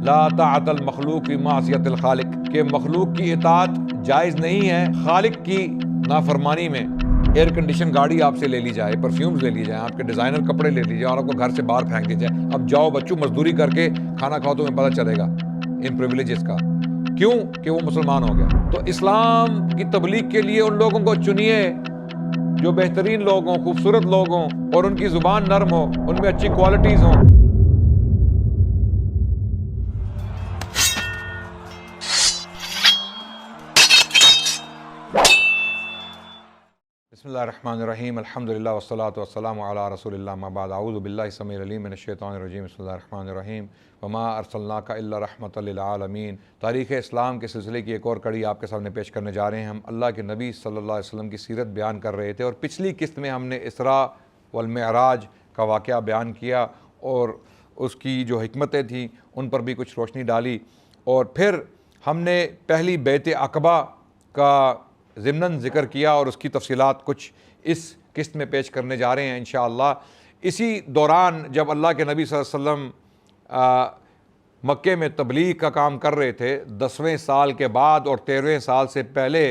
لا طاعت المخلوق فی معصیت الخالق، کہ مخلوق کی اطاعت جائز نہیں ہے خالق کی نافرمانی میں۔ ایئر کنڈیشن گاڑی آپ سے لے لی جائے، پرفیومز لے لی جائیں، آپ کے ڈیزائنر کپڑے لے لی جائیں اور آپ کو گھر سے باہر پھینک دی جائے، اب جاؤ بچوں مزدوری کر کے کھانا کھاؤ، تمہیں پتہ چلے گا ان پریویلیجز کا، کیوں کہ وہ مسلمان ہو گیا۔ تو اسلام کی تبلیغ کے لیے ان لوگوں کو چنیے جو بہترین لوگ ہوں، خوبصورت لوگ ہوں، اور ان کی زبان نرم ہو، ان میں اچھی کوالٹیز ہوں۔ بسم اللہ الرحمن الرحیم، الحمدللہ والصلاۃ والسلام علی رسول اللہ، اما بعد، اعوذ باللہ السمیع العلیم من الشیطان الرجیم، بسم اللہ الرحمن الرحیم، وما ارسلناک الا رحمۃ للعالمین۔ تاریخ اسلام کے سلسلے کی ایک اور کڑی آپ کے سامنے پیش کرنے جا رہے ہیں۔ ہم اللہ کے نبی صلی اللہ علیہ وسلم کی سیرت بیان کر رہے تھے، اور پچھلی قسط میں ہم نے اسراء والمعراج کا واقعہ بیان کیا اور اس کی جو حکمتیں تھیں ان پر بھی کچھ روشنی ڈالی، اور پھر ہم نے پہلی بیعت عقبہ کا ضمناً ذکر کیا اور اس کی تفصیلات کچھ اس قسط میں پیش کرنے جا رہے ہیں انشاءاللہ۔ اسی دوران جب اللہ کے نبی صلی اللہ علیہ وسلم مکے میں تبلیغ کا کام کر رہے تھے، 10ویں سال کے بعد اور 13ویں سال سے پہلے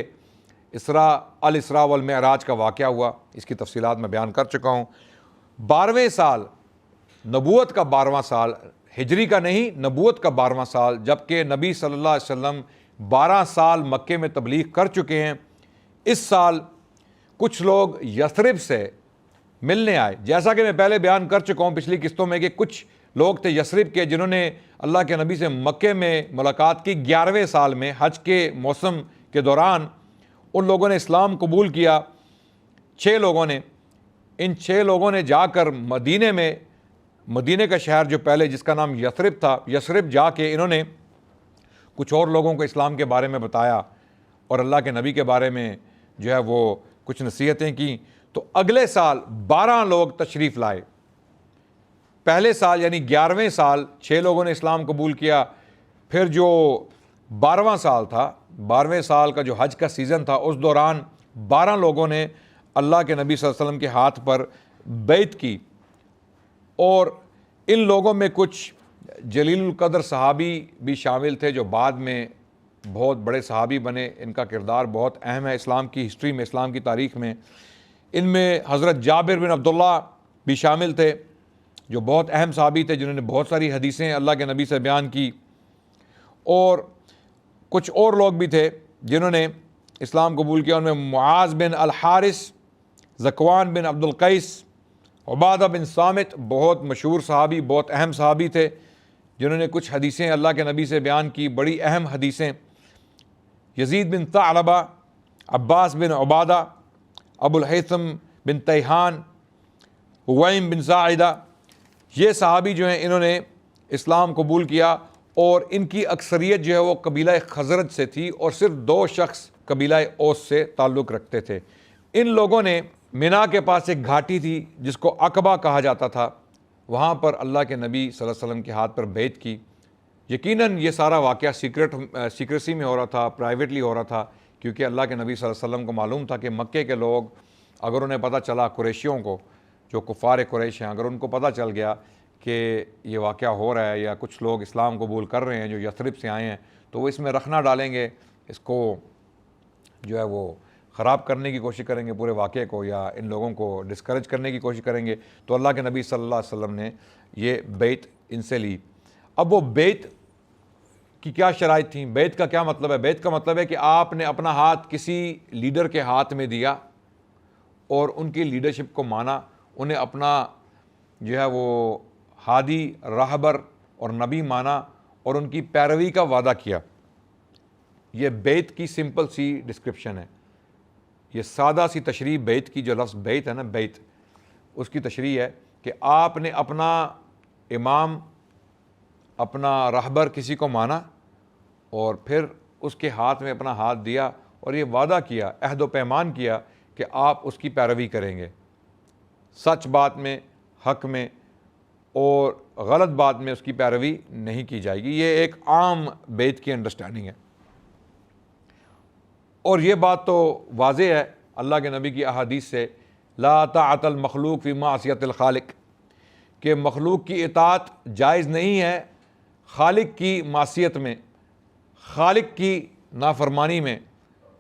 الاسراء والمعراج کا واقعہ ہوا، اس کی تفصیلات میں بیان کر چکا ہوں۔ 12ویں سال، نبوت کا 12واں سال، ہجری کا نہیں، نبوت کا 12واں سال، جبکہ نبی صلی اللہ علیہ وسلم 12 سال مکے میں تبلیغ کر چکے ہیں، اس سال کچھ لوگ یثرب سے ملنے آئے۔ جیسا کہ میں پہلے بیان کر چکا ہوں پچھلی قسطوں میں کہ کچھ لوگ تھے یثرب کے جنہوں نے اللہ کے نبی سے مکے میں ملاقات کی 11ویں سال میں، حج کے موسم کے دوران ان لوگوں نے اسلام قبول کیا، 6 لوگوں نے۔ ان 6 لوگوں نے جا کر مدینے کا شہر جو پہلے جس کا نام یثرب تھا، یثرب جا کے انہوں نے کچھ اور لوگوں کو اسلام کے بارے میں بتایا اور اللہ کے نبی کے بارے میں جو ہے وہ کچھ نصیحتیں کی۔ تو اگلے سال 12 لوگ تشریف لائے۔ پہلے سال یعنی 11ویں سال 6 لوگوں نے اسلام قبول کیا، پھر جو 12واں سال تھا، 12ویں سال کا جو حج کا سیزن تھا، اس دوران 12 لوگوں نے اللہ کے نبی صلی اللہ علیہ وسلم کے ہاتھ پر بیعت کی، اور ان لوگوں میں کچھ جلیل القدر صحابی بھی شامل تھے جو بعد میں بہت بڑے صحابی بنے، ان کا کردار بہت اہم ہے اسلام کی ہسٹری میں، اسلام کی تاریخ میں۔ ان میں حضرت جابر بن عبداللہ بھی شامل تھے جو بہت اہم صحابی تھے، جنہوں نے بہت ساری حدیثیں اللہ کے نبی سے بیان کی، اور کچھ اور لوگ بھی تھے جنہوں نے اسلام قبول کیا۔ ان میں معاذ بن الحارث، ذکوان بن عبد القیس، عبادہ بن صامت، بہت مشہور صحابی، بہت اہم صحابی تھے جنہوں نے کچھ حدیثیں اللہ کے نبی سے بیان کی، بڑی اہم حدیثیں۔ یزید بن ثعلبہ، عباس بن عبادہ، ابو الہیثم بن تیہان، ہویم بن ساعدہ، یہ صحابی جو ہیں انہوں نے اسلام قبول کیا، اور ان کی اکثریت جو ہے وہ قبیلہ خزرج سے تھی، اور صرف 2 شخص قبیلہ اوس سے تعلق رکھتے تھے۔ ان لوگوں نے مینا کے پاس ایک گھاٹی تھی جس کو عقبہ کہا جاتا تھا، وہاں پر اللہ کے نبی صلی اللہ علیہ وسلم کے ہاتھ پر بیعت کی۔ یقیناً یہ سارا واقعہ سیکریسی میں ہو رہا تھا، پرائیویٹلی ہو رہا تھا، کیونکہ اللہ کے نبی صلی اللہ علیہ وسلم کو معلوم تھا کہ مکے کے لوگ، اگر انہیں پتہ چلا، قریشیوں کو جو کفار قریش ہیں، اگر ان کو پتہ چل گیا کہ یہ واقعہ ہو رہا ہے یا کچھ لوگ اسلام قبول کر رہے ہیں جو یثرب سے آئے ہیں، تو وہ اس میں رخ نہ ڈالیں گے، اس کو جو ہے وہ خراب کرنے کی کوشش کریں گے پورے واقعے کو، یا ان لوگوں کو ڈسکریج کرنے کی کوشش کریں گے۔ تو اللہ کے نبی صلی اللہ علیہ وسلم نے یہ بیعت ان سے لی۔ اب وہ بیعت کی کیا شرائط تھیں؟ بیعت کا کیا مطلب ہے؟ بیعت کا مطلب ہے کہ آپ نے اپنا ہاتھ کسی لیڈر کے ہاتھ میں دیا اور ان کی لیڈرشپ کو مانا، انہیں اپنا جو ہے وہ ہادی، راہبر اور نبی مانا، اور ان کی پیروی کا وعدہ کیا۔ یہ بیعت کی سمپل سی ڈسکرپشن ہے، یہ سادہ سی تشریح بیعت کی، جو لفظ بیعت ہے نا، بیعت، اس کی تشریح ہے کہ آپ نے اپنا امام، اپنا راہبر کسی کو مانا، اور پھر اس کے ہاتھ میں اپنا ہاتھ دیا، اور یہ وعدہ کیا، عہد و پیمان کیا کہ آپ اس کی پیروی کریں گے، سچ بات میں، حق میں، اور غلط بات میں اس کی پیروی نہیں کی جائے گی۔ یہ ایک عام بیعت کی انڈرسٹینڈنگ ہے، اور یہ بات تو واضح ہے اللہ کے نبی کی احادیث سے، لا طاعت المخلوق فی معصیت الخالق، کہ مخلوق کی اطاعت جائز نہیں ہے خالق کی معصیت میں، خالق کی نافرمانی میں،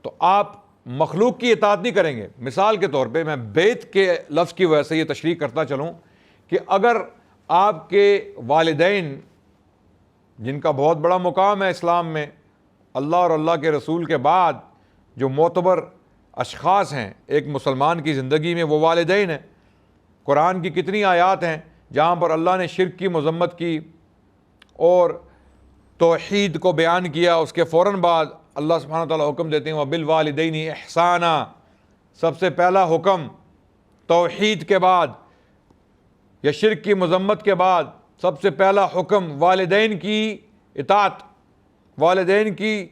تو آپ مخلوق کی اطاعت نہیں کریں گے۔ مثال کے طور پہ میں بیت کے لفظ کی وجہ سے یہ تشریح کرتا چلوں کہ اگر آپ کے والدین، جن کا بہت بڑا مقام ہے اسلام میں، اللہ اور اللہ کے رسول کے بعد جو معتبر اشخاص ہیں ایک مسلمان کی زندگی میں، وہ والدین ہیں۔ قرآن کی کتنی آیات ہیں جہاں پر اللہ نے شرک کی مذمت کی اور توحید کو بیان کیا، اس کے فوراً بعد اللہ سبحانہ وتعالیٰ حکم دیتے ہیں وَبِالْوَالِدَيْنِ إِحْسَانًا، سب سے پہلا حکم توحید کے بعد یا شرک کی مذمت کے بعد سب سے پہلا حکم والدین کی اطاعت، والدین کی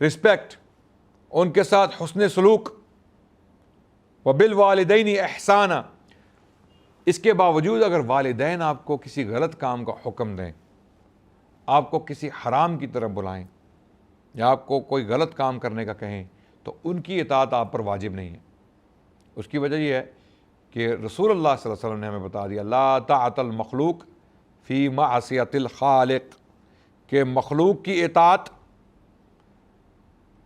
رسپیکٹ، ان کے ساتھ حسن سلوک۔ وَبِالْوَالِدَيْنِ إِحْسَانًا۔ اس کے باوجود اگر والدین آپ کو کسی غلط کام کا حکم دیں، آپ کو کسی حرام کی طرف بلائیں یا آپ کو کوئی غلط کام کرنے کا کہیں، تو ان کی اطاعت آپ پر واجب نہیں ہے۔ اس کی وجہ یہ ہے کہ رسول اللہ صلی اللہ علیہ وسلم نے ہمیں بتا دیا لا طاعۃ المخلوق فی معصیۃ الخالق، کہ مخلوق کی اطاعت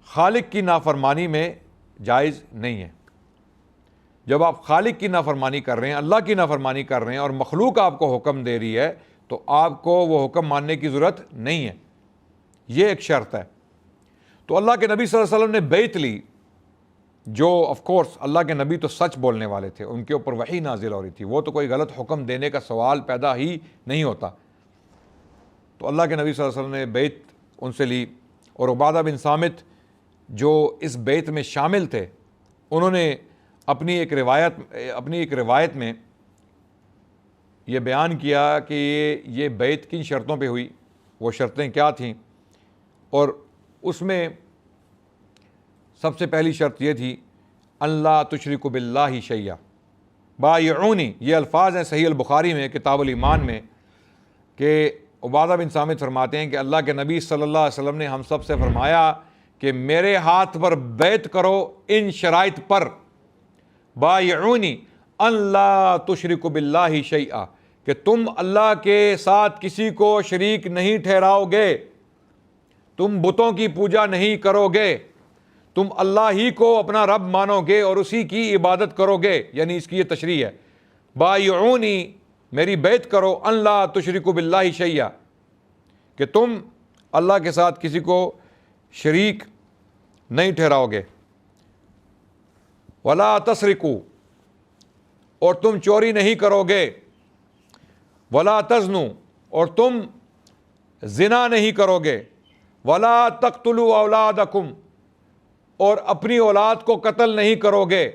خالق کی نافرمانی میں جائز نہیں ہے۔ جب آپ خالق کی نافرمانی کر رہے ہیں، اللہ کی نافرمانی کر رہے ہیں اور مخلوق آپ کو حکم دے رہی ہے، تو آپ کو وہ حکم ماننے کی ضرورت نہیں ہے۔ یہ ایک شرط ہے۔ تو اللہ کے نبی صلی اللہ علیہ وسلم نے بیعت لی، جو آف کورس اللہ کے نبی تو سچ بولنے والے تھے، ان کے اوپر وحی نازل ہو رہی تھی، وہ تو کوئی غلط حکم دینے کا سوال پیدا ہی نہیں ہوتا۔ تو اللہ کے نبی صلی اللہ علیہ وسلم نے بیعت ان سے لی، اور عبادہ بن صامت جو اس بیعت میں شامل تھے، انہوں نے اپنی ایک روایت میں یہ بیان کیا کہ یہ بیعت کن شرطوں پہ ہوئی، وہ شرطیں کیا تھیں، اور اس میں سب سے پہلی شرط یہ تھی اللہ تشرکوا باللہ شیئا بایعونی۔ یہ الفاظ ہیں صحیح البخاری میں کتاب الایمان میں، کہ عبادہ بن صامت فرماتے ہیں کہ اللہ کے نبی صلی اللہ علیہ وسلم نے ہم سب سے فرمایا کہ میرے ہاتھ پر بیعت کرو ان شرائط پر، بایعونی اللہ تشرکوا باللہ شیئا، کہ تم اللہ کے ساتھ کسی کو شریک نہیں ٹھہراؤ گے، تم بتوں کی پوجا نہیں کرو گے، تم اللہ ہی کو اپنا رب مانو گے اور اسی کی عبادت کرو گے۔ یعنی اس کی یہ تشریح ہے، بایعونی میری بیعت کرو، اللہ تشرکوا باللہ شیئا، کہ تم اللہ کے ساتھ کسی کو شریک نہیں ٹھہراؤ گے، ولا تسرقوا، اور تم چوری نہیں کرو گے، ولا تزنوا، اور تم زنا نہیں کرو گے، ولا تقتلوا اولادکم، اور اپنی اولاد کو قتل نہیں کرو گے۔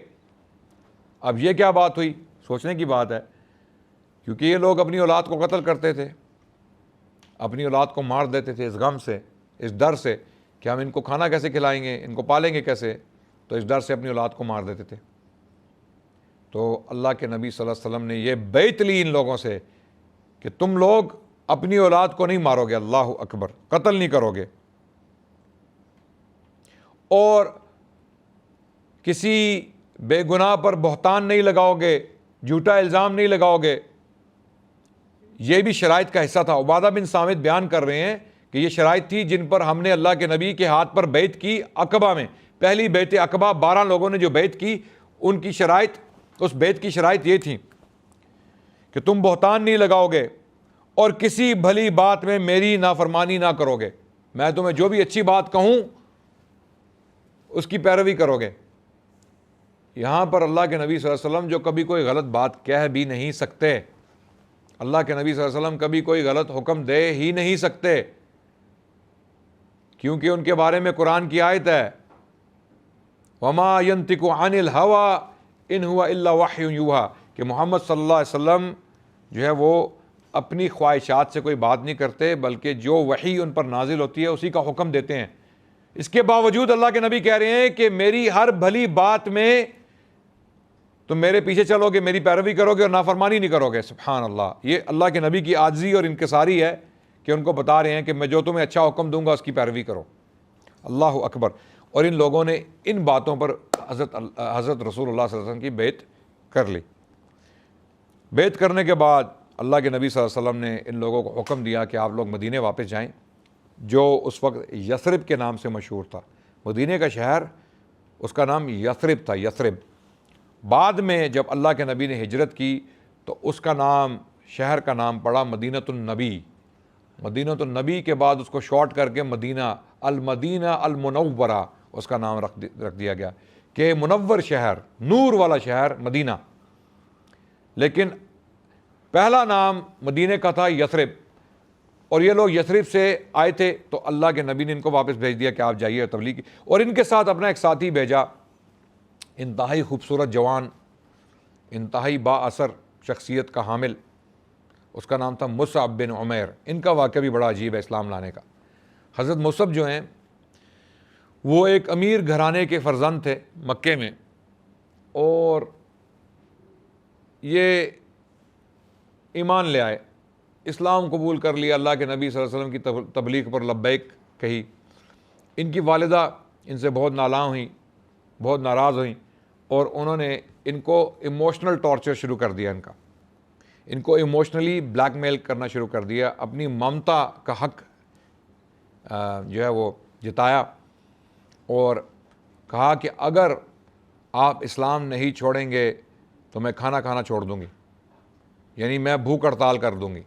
اب یہ کیا بات ہوئی؟ سوچنے کی بات ہے، کیونکہ یہ لوگ اپنی اولاد کو قتل کرتے تھے، اپنی اولاد کو مار دیتے تھے اس غم سے، اس ڈر سے کہ ہم ان کو کھانا کیسے کھلائیں گے، ان کو پالیں گے کیسے، تو اس ڈر سے اپنی اولاد کو مار دیتے تھے۔ تو اللہ کے نبی صلی اللہ علیہ وسلم نے یہ بیعت لی ان لوگوں سے کہ تم لوگ اپنی اولاد کو نہیں مارو گے، اللہ اکبر، قتل نہیں کرو گے، اور کسی بے گناہ پر بہتان نہیں لگاؤ گے، جھوٹا الزام نہیں لگاؤ گے۔ یہ بھی شرائط کا حصہ تھا۔ عبادہ بن صامت بیان کر رہے ہیں کہ یہ شرائط تھی جن پر ہم نے اللہ کے نبی کے ہاتھ پر بیعت کی عقبہ میں، پہلی بیعت عقبہ 12 لوگوں نے جو بیعت کی، ان کی شرائط، اس بیعت کی شرائط یہ تھی کہ تم بہتان نہیں لگاؤ گے اور کسی بھلی بات میں میری نافرمانی نہ کرو گے، میں تمہیں جو بھی اچھی بات کہوں اس کی پیروی کرو گے۔ یہاں پر اللہ کے نبی صلی اللہ علیہ وسلم جو کبھی کوئی غلط بات کہہ بھی نہیں سکتے، اللہ کے نبی صلی اللہ علیہ وسلم کبھی کوئی غلط حکم دے ہی نہیں سکتے، کیونکہ ان کے بارے میں قرآن کی آیت ہے وَمَا يَنْطِقُ عَنِ الْهَوَىٰ إِنْ هُوَ إِلَّا وَحْيٌ يُوحَىٰ، کہ محمد صلی اللہ علیہ وسلم جو ہے وہ اپنی خواہشات سے کوئی بات نہیں کرتے، بلکہ جو وحی ان پر نازل ہوتی ہے اسی کا حکم دیتے ہیں۔ اس کے باوجود اللہ کے نبی کہہ رہے ہیں کہ میری ہر بھلی بات میں تم میرے پیچھے چلو گے، میری پیروی کرو گے اور نافرمانی نہیں کرو گے۔ سبحان اللہ، یہ اللہ کے نبی کی عاجزی اور انکساری ہے کہ ان کو بتا رہے ہیں کہ میں جو تمہیں اچھا حکم دوں گا اس کی پیروی کرو۔ اللہ اکبر۔ اور ان لوگوں نے ان باتوں پر حضرت رسول اللہ صلی اللہ علیہ وسلم کی بیعت کر لی۔ بیعت کرنے کے بعد اللہ کے نبی صلی اللہ علیہ وسلم نے ان لوگوں کو حکم دیا کہ آپ لوگ مدینے واپس جائیں، جو اس وقت یثرب کے نام سے مشہور تھا۔ مدینے کا شہر اس کا نام یثرب تھا، یثرب۔ بعد میں جب اللہ کے نبی نے ہجرت کی تو اس کا نام، شہر کا نام پڑا مدینۃ النبی۔ مدینۃ النبی کے بعد اس کو شارٹ کر کے المدینہ المنورہ اس کا نام رکھ دیا گیا کہ منور شہر، نور والا شہر مدینہ۔ لیکن پہلا نام مدینے کا تھا یثرب، اور یہ لوگ یثرب سے آئے تھے تو اللہ کے نبی نے ان کو واپس بھیج دیا کہ آپ جائیے تبلیغ کی، اور ان کے ساتھ اپنا ایک ساتھی بھیجا، انتہائی خوبصورت جوان، انتہائی با اثر شخصیت کا حامل، اس کا نام تھا مصعب بن عمیر۔ ان کا واقعہ بھی بڑا عجیب ہے اسلام لانے کا۔ حضرت مصعب جو ہیں وہ ایک امیر گھرانے کے فرزند تھے مکے میں، اور یہ ایمان لے آئے، اسلام قبول کر لیا، اللہ کے نبی صلی اللہ علیہ وسلم کی تبلیغ پر لبیک کہی۔ ان کی والدہ ان سے بہت نالاں ہوئیں، بہت ناراض ہوئیں، اور انہوں نے ان کو ایموشنل ٹارچر شروع کر دیا، ان کو ایموشنلی بلیک میل کرنا شروع کر دیا، اپنی ممتا کا حق جو ہے وہ جتایا، اور کہا کہ اگر آپ اسلام نہیں چھوڑیں گے تو میں کھانا کھانا چھوڑ دوں گی، یعنی میں بھوک ہڑتال کر دوں گی۔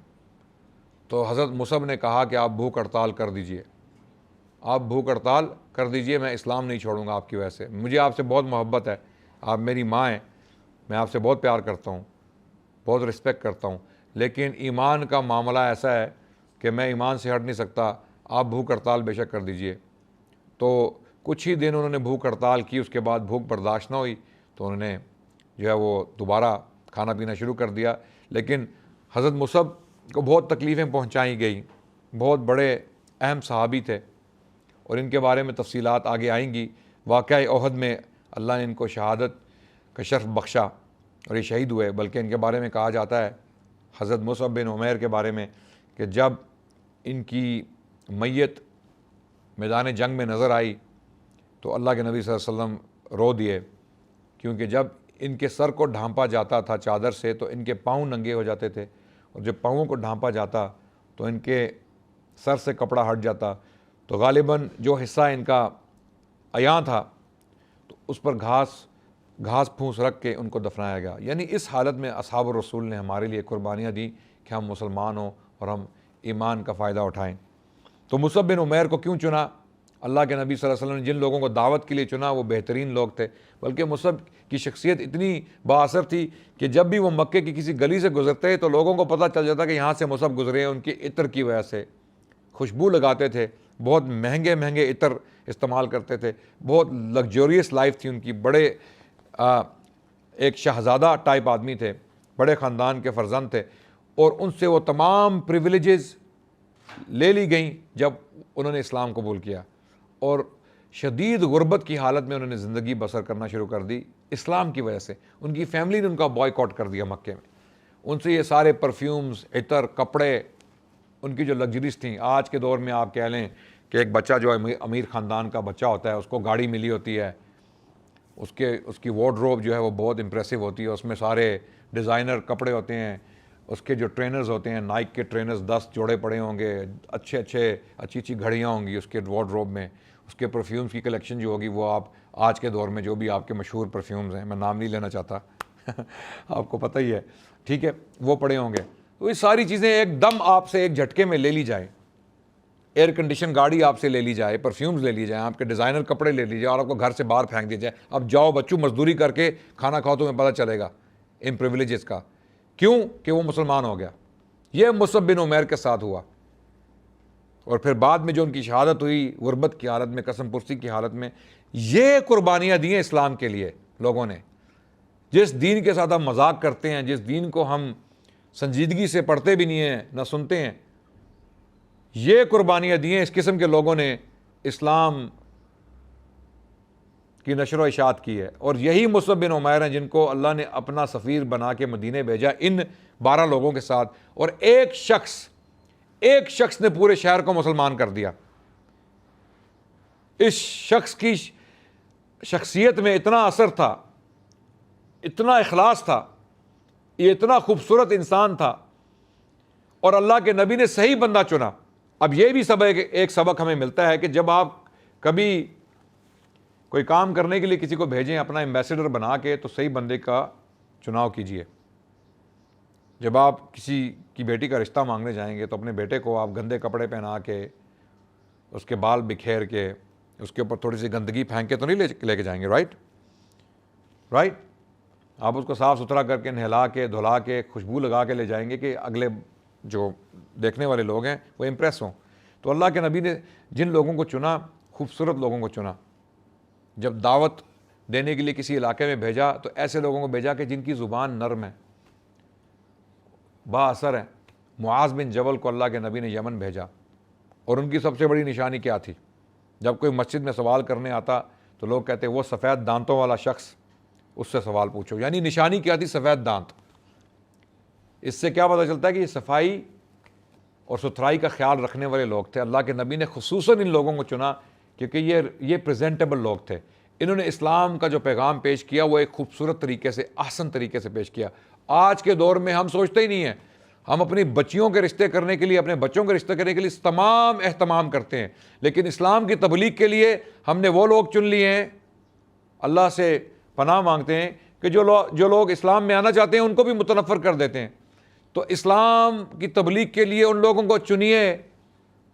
تو حضرت مصعب نے کہا کہ آپ بھوک ہڑتال کر دیجئے، آپ بھوک ہڑتال کر دیجئے، میں اسلام نہیں چھوڑوں گا آپ کی وجہ سے، مجھے آپ سے بہت محبت ہے، آپ میری ماں ہیں، میں آپ سے بہت پیار کرتا ہوں، بہت رسپیکٹ کرتا ہوں، لیکن ایمان کا معاملہ ایسا ہے کہ میں ایمان سے ہٹ نہیں سکتا، آپ بھوک ہڑتال بے شک کر دیجئے۔ تو کچھ ہی دن انہوں نے بھوک ہڑتال کی، اس کے بعد بھوک برداشت نہ ہوئی تو انہوں نے جو ہے وہ دوبارہ کھانا پینا شروع کر دیا۔ لیکن حضرت مصعب کو بہت تکلیفیں پہنچائی گئیں، بہت بڑے اہم صحابی تھے، اور ان کے بارے میں تفصیلات آگے آئیں گی۔ واقعہ احد میں اللہ نے ان کو شہادت کا شرف بخشا اور یہ شہید ہوئے، بلکہ ان کے بارے میں کہا جاتا ہے حضرت مصعب بن عمیر کے بارے میں کہ جب ان کی میت میدان جنگ میں نظر آئی تو اللہ کے نبی صلی اللہ علیہ وسلم رو دیے، کیونکہ جب ان کے سر کو ڈھانپا جاتا تھا چادر سے تو ان کے پاؤں ننگے ہو جاتے تھے، اور جب پاؤں کو ڈھانپا جاتا تو ان کے سر سے کپڑا ہٹ جاتا، تو غالباً جو حصہ ان کا عیاں تھا تو اس پر گھاس پھوس رکھ کے ان کو دفنایا گیا۔ یعنی اس حالت میں اصحاب الرسول نے ہمارے لیے قربانیاں دیں کہ ہم مسلمان ہوں اور ہم ایمان کا فائدہ اٹھائیں۔ تو مصعب بن عمیر کو کیوں چنا؟ اللہ کے نبی صلی اللہ علیہ وسلم نے جن لوگوں کو دعوت کے لیے چنا وہ بہترین لوگ تھے، بلکہ مصعب کی شخصیت اتنی با اثر تھی کہ جب بھی وہ مکے کی کسی گلی سے گزرتے تو لوگوں کو پتہ چل جاتا کہ یہاں سے مصعب گزرے ہیں۔ ان کے عطر کی وجہ سے خوشبو لگاتے تھے، بہت مہنگے مہنگے عطر استعمال کرتے تھے، بہت لگزوریس لائف تھی ان کی، بڑے ایک شہزادہ ٹائپ آدمی تھے، بڑے خاندان کے فرزند تھے، اور ان سے وہ تمام پریویلیجز لے لی گئیں جب انہوں نے اسلام قبول کیا، اور شدید غربت کی حالت میں انہوں نے زندگی بسر کرنا شروع کر دی اسلام کی وجہ سے۔ ان کی فیملی نے ان کا بائیکاٹ کر دیا مکے میں، ان سے یہ سارے پرفیومز، عطر، کپڑے، ان کی جو لگژریز تھیں۔ آج کے دور میں آپ کہہ لیں کہ ایک بچہ جو امیر خاندان کا بچہ ہوتا ہے اس کو گاڑی ملی ہوتی ہے، اس کی وارڈروب جو ہے وہ بہت امپریسو ہوتی ہے، اس میں سارے ڈیزائنر کپڑے ہوتے ہیں، اس کے جو ٹرینرز ہوتے ہیں نائک کے ٹرینرز 10 جوڑے پڑے ہوں گے، اچھی گھڑیاں ہوں گی اس کے وارڈروب میں، اس کے پرفیومز کی کلیکشن جو ہوگی وہ آپ آج کے دور میں جو بھی آپ کے مشہور پرفیومز ہیں، میں نام نہیں لینا چاہتا آپ کو پتہ ہی ہے، ٹھیک ہے، وہ پڑے ہوں گے۔ تو یہ ساری چیزیں ایک دم آپ سے ایک جھٹکے میں لے لی جائیں، ایئر کنڈیشن گاڑی آپ سے لے لی جائے، پرفیومز لے لی جائیں، آپ کے ڈیزائنر کپڑے لے لی جائیں، اور آپ کو گھر سے باہر پھینک دیا جائے، اب جاؤ بچوں مزدوری کر کے کھانا کھاؤ، تمہیں پتہ چلے گا ان پریویلیجز کا، کیوں کہ وہ مسلمان ہو گیا۔ یہ مصعب بن عمیر کے ساتھ ہوا، اور پھر بعد میں جو ان کی شہادت ہوئی غربت کی حالت میں، قسم پرسی کی حالت میں، یہ قربانیاں دی ہیں اسلام کے لیے لوگوں نے۔ جس دین کے ساتھ ہم مذاق کرتے ہیں، جس دین کو ہم سنجیدگی سے پڑھتے بھی نہیں ہیں نہ سنتے ہیں، یہ قربانیاں دی ہیں اس قسم کے لوگوں نے اسلام کی نشر و اشاعت کی ہے، اور یہی مصعب بن عمیر ہیں جن کو اللہ نے اپنا سفیر بنا کے مدینے بھیجا ان 12 لوگوں کے ساتھ، اور ایک شخص نے پورے شہر کو مسلمان کر دیا۔ اس شخص کی شخصیت میں اتنا اثر تھا، اتنا اخلاص تھا، یہ اتنا خوبصورت انسان تھا اور اللہ کے نبی نے صحیح بندہ چنا۔ اب یہ بھی ایک سبق ہمیں ملتا ہے کہ جب آپ کبھی کوئی کام کرنے کے لیے کسی کو بھیجیں اپنا ایمبیسڈر بنا کے، تو صحیح بندے کا چناؤ کیجیے۔ جب آپ کسی کی بیٹی کا رشتہ مانگنے جائیں گے تو اپنے بیٹے کو آپ گندے کپڑے پہنا کے، اس کے بال بکھیر کے، اس کے اوپر تھوڑی سی گندگی پھینک کے تو نہیں لے کے جائیں گے، رائٹ؟ آپ اس کو صاف ستھرا کر کے، نہلا کے، دھلا کے، خوشبو لگا کے لے جائیں گے کہ اگلے جو دیکھنے والے لوگ ہیں وہ امپریس ہوں۔ تو اللہ کے نبی نے جن لوگوں کو چنا، خوبصورت لوگوں کو چنا۔ جب دعوت دینے کے لیے کسی علاقے میں بھیجا تو ایسے لوگوں کو بھیجا کہ جن کی زبان نرم ہے، با اثر ہے۔ معاذ بن جبل کو اللہ کے نبی نے یمن بھیجا، اور ان کی سب سے بڑی نشانی کیا تھی؟ جب کوئی مسجد میں سوال کرنے آتا تو لوگ کہتے وہ سفید دانتوں والا شخص، اس سے سوال پوچھو۔ یعنی نشانی کیا تھی؟ سفید دانت۔ اس سے کیا پتہ چلتا ہے کہ یہ صفائی اور ستھرائی کا خیال رکھنے والے لوگ تھے۔ اللہ کے نبی نے خصوصاً ان لوگوں کو چنا کیونکہ یہ پریزنٹیبل لوگ تھے۔ انہوں نے اسلام کا جو پیغام پیش کیا وہ ایک خوبصورت طریقے سے، احسن طریقے سے پیش کیا۔ آج کے دور میں ہم سوچتے ہی نہیں ہیں، ہم اپنی بچیوں کے رشتے کرنے کے لیے، اپنے بچوں کے رشتے کرنے کے لیے تمام اہتمام کرتے ہیں، لیکن اسلام کی تبلیغ کے لیے ہم نے وہ لوگ چن لیے ہیں۔ اللہ سے پناہ مانگتے ہیں کہ جو لوگ اسلام میں آنا چاہتے ہیں ان کو بھی متنفر کر دیتے ہیں۔ تو اسلام کی تبلیغ کے لیے ان لوگوں کو چنیے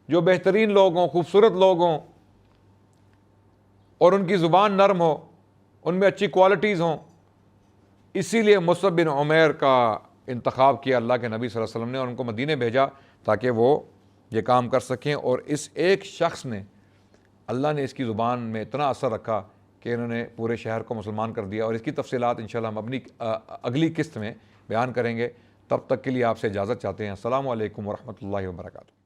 جو بہترین لوگ ہوں، خوبصورت لوگ ہوں، اور ان کی زبان نرم ہو، ان میں اچھی کوالٹیز ہوں۔ اسی لیے مصعب بن عمیر کا انتخاب کیا اللہ کے نبی صلی اللہ علیہ وسلم نے، اور ان کو مدینے بھیجا تاکہ وہ یہ کام کر سکیں۔ اور اس ایک شخص نے، اللہ نے اس کی زبان میں اتنا اثر رکھا کہ انہوں نے پورے شہر کو مسلمان کر دیا، اور اس کی تفصیلات انشاءاللہ ہم اپنی اگلی قسط میں بیان کریں گے۔ تب تک کے لیے آپ سے اجازت چاہتے ہیں۔ السلام علیکم ورحمۃ اللہ وبرکاتہ۔